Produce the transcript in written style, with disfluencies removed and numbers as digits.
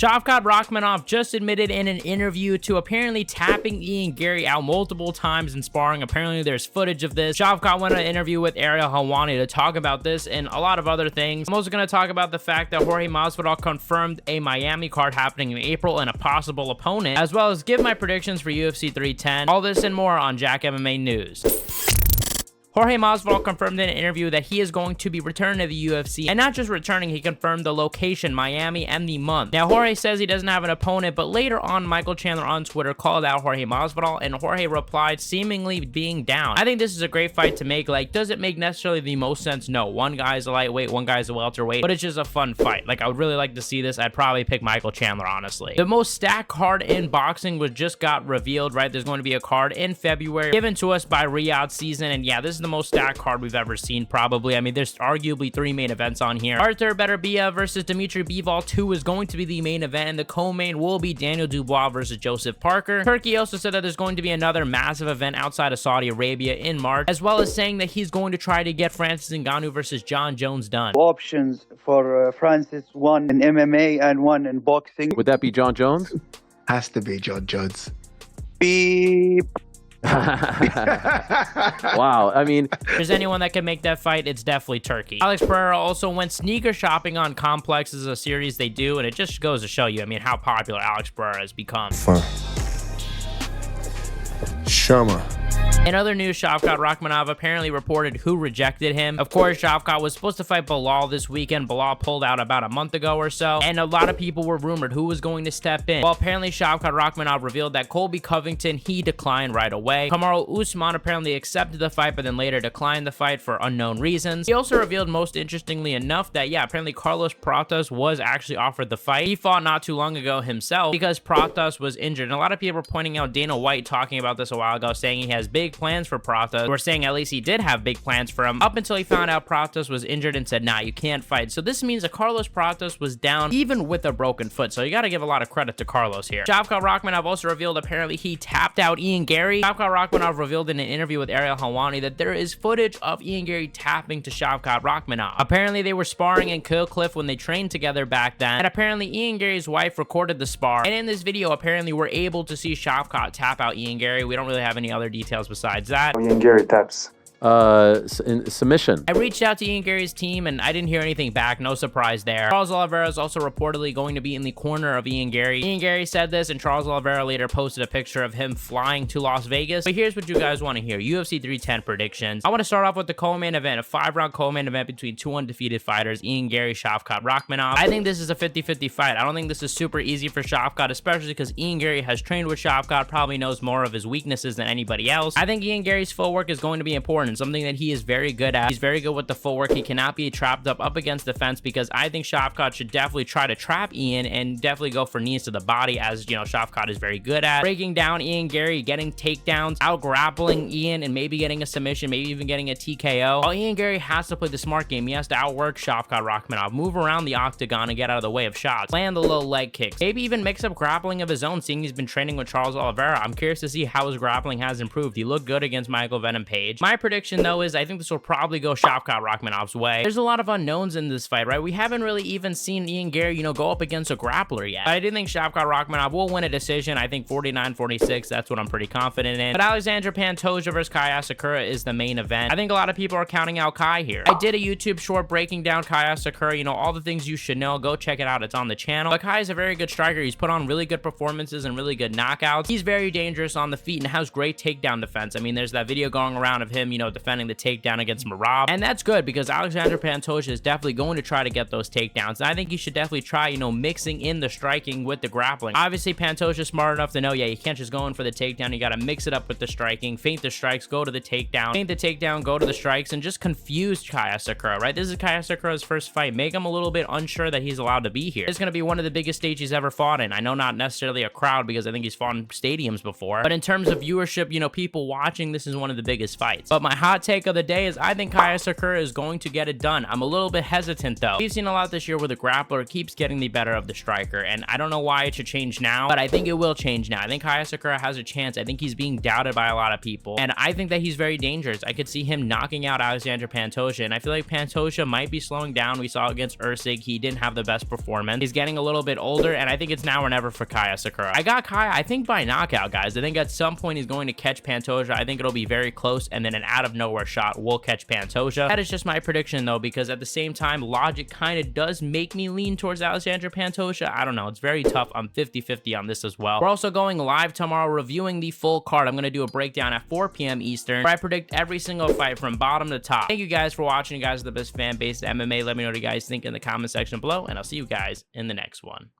Shavkat Rakhmonov just admitted in an interview to apparently tapping Ian Garry out multiple times in sparring. Apparently there's footage of this. Shavkat went on an interview with Ariel Helwani to talk about this and a lot of other things. I'm also going to talk about the fact that Jorge Masvidal confirmed a Miami card happening in April and a possible opponent, as well as give my predictions for UFC 310. All this and more on JackMMA News. Jorge Masvidal confirmed in an interview that he is going to be returning to the UFC, and not just returning, he confirmed the location, Miami, and the month. Now, Jorge says he doesn't have an opponent, but later on, Michael Chandler on Twitter called out Jorge Masvidal, and Jorge replied, seemingly being down. I think this is a great fight to make. Like, does it make necessarily the most sense? No. One guy's a lightweight, one guy's a welterweight, but it's just a fun fight. Like, I would really like to see this. I'd probably pick Michael Chandler, honestly. The most stacked card in boxing was just got revealed, right? There's going to be a card in February given to us by Riyadh Season, and yeah, this is the most stacked card we've ever seen, probably. I mean, there's arguably 3 main events on here. Arthur Beterbiev versus Dimitri Bivol 2 is going to be the main event, and the co-main will be Daniel Dubois versus Joseph Parker. Turki also said that there's going to be another massive event outside of Saudi Arabia in March, as well as saying that he's going to try to get Francis Ngannou versus John Jones done. Options for Francis, one in MMA and one in boxing. Would that be John Jones? Has to be John Jones. Beep. Wow, I mean, if there's anyone that can make that fight, it's definitely Turki. Alex Pereira also went sneaker shopping on Complex, as a series they do, and it just goes to show you, I mean, how popular Alex Pereira has become. Fun. Sharma. In other news, Shavkat Rakhmonov apparently reported who rejected him. Of course, Shavkat was supposed to fight Bilal this weekend. Bilal pulled out about a month ago or so, and a lot of people were rumored who was going to step in. Well, apparently Shavkat Rakhmonov revealed that Colby Covington, he declined right away. Kamaru Usman apparently accepted the fight, but then later declined the fight for unknown reasons. He also revealed, most interestingly enough, that yeah, apparently Carlos Pratas was actually offered the fight. He fought not too long ago himself because Pratas was injured, and a lot of people were pointing out Dana White talking about this a while ago, saying he has big plans for Pratas. We're saying at least he did have big plans for him up until he found out Pratas was injured and said, nah, you can't fight. So this means that Carlos Pratas was down even with a broken foot. So you got to give a lot of credit to Carlos here. Shavkat Rakhmonov also revealed apparently he tapped out Ian Garry. Shavkat Rakhmonov revealed in an interview with Ariel Helwani that there is footage of Ian Garry tapping to Shavkat Rakhmonov. Apparently they were sparring in Kill Cliff when they trained together back then, and apparently Ian Garry's wife recorded the spar, and in this video apparently we're able to see Shavkat tap out Ian Garry. We don't really have any other details besides that. Ian Garry taps. In submission. I reached out to Ian Garry's team and I didn't hear anything back. No surprise there. Charles Oliveira is also reportedly going to be in the corner of Ian Garry. Ian Garry said this, and Charles Oliveira later posted a picture of him flying to Las Vegas. But here's what you guys want to hear. UFC 310 predictions. I want to start off with the co-main event, a 5-round co-main event between 2 undefeated fighters, Ian Garry, Shavkat Rakhmonov. I think this is a 50-50 fight. I don't think this is super easy for Shavkat, especially because Ian Garry has trained with Shavkat, probably knows more of his weaknesses than anybody else. I think Ian Garry's footwork is going to be important, something that he is very good at. He's very good with the footwork. He cannot be trapped up against the fence, because I think Shavkat should definitely try to trap Ian and definitely go for knees to the body, as you know, Shavkat is very good at breaking down Ian Garry, getting takedowns, out grappling Ian, and maybe getting a submission, maybe even getting a TKO. While Ian Garry has to play the smart game, he has to outwork Shavkat Rakhmonov, move around the octagon and get out of the way of shots, land the low leg kicks, maybe even mix up grappling of his own, seeing he's been training with Charles Oliveira. I'm curious to see how his grappling has improved. He looked good against Michael Venom Page. My prediction though is I think this will probably go Shavkat Rakhmonov's way. There's a lot of unknowns in this fight, right? We haven't really even seen Ian Garry, you know, go up against a grappler yet. But I do think Shavkat Rakhmonov will win a decision. I think 49-46. That's what I'm pretty confident in. But Alexandre Pantoja versus Kai Asakura is the main event. I think a lot of people are counting out Kai here. I did a YouTube short breaking down Kai Asakura, you know, all the things you should know. Go check it out. It's on the channel. But Kai is a very good striker. He's put on really good performances and really good knockouts. He's very dangerous on the feet and has great takedown defense. I mean, there's that video going around of him, you know, defending the takedown against Marab, and that's good because Alexandre Pantoja is definitely going to try to get those takedowns, and I think he should definitely try, you know, mixing in the striking with the grappling. Obviously, Pantoja is smart enough to know, yeah, you can't just go in for the takedown. You got to mix it up with the striking, feint the strikes, go to the takedown, feint the takedown, go to the strikes, and just confuse Kai Asakura, right? This is Kai Asakura's first fight. Make him a little bit unsure that he's allowed to be here. It's going to be one of the biggest stages he's ever fought in. I know not necessarily a crowd because I think he's fought in stadiums before, but in terms of viewership, you know, people watching, this is one of the biggest fights. But my hot take of the day is I think Kaya Sakura is going to get it done. I'm a little bit hesitant though. We've seen a lot this year where the grappler keeps getting the better of the striker, and I don't know why it should change now, but I think it will change now. I think Kaya Sakura has a chance. I think he's being doubted by a lot of people, and I think that he's very dangerous. I could see him knocking out Alexandre Pantoja, and I feel like Pantoja might be slowing down. We saw against Usyk, he didn't have the best performance. He's getting a little bit older, and I think it's now or never for Kaya Sakura. I got Kaya, I think, by knockout, guys. I think at some point he's going to catch Pantoja. I think it'll be very close, and then an out of nowhere shot will catch Pantoja. That is just my prediction though, because at the same time, logic kind of does make me lean towards Alexandre Pantoja. I don't know, it's very tough. I'm 50-50 on this as well. We're also going live tomorrow reviewing the full card. I'm going to do a breakdown at 4 p.m. Eastern where I predict every single fight from bottom to top. Thank you guys for watching. You guys are the best fan base in MMA. Let me know what you guys think in the comment section below, and I'll see you guys in the next one.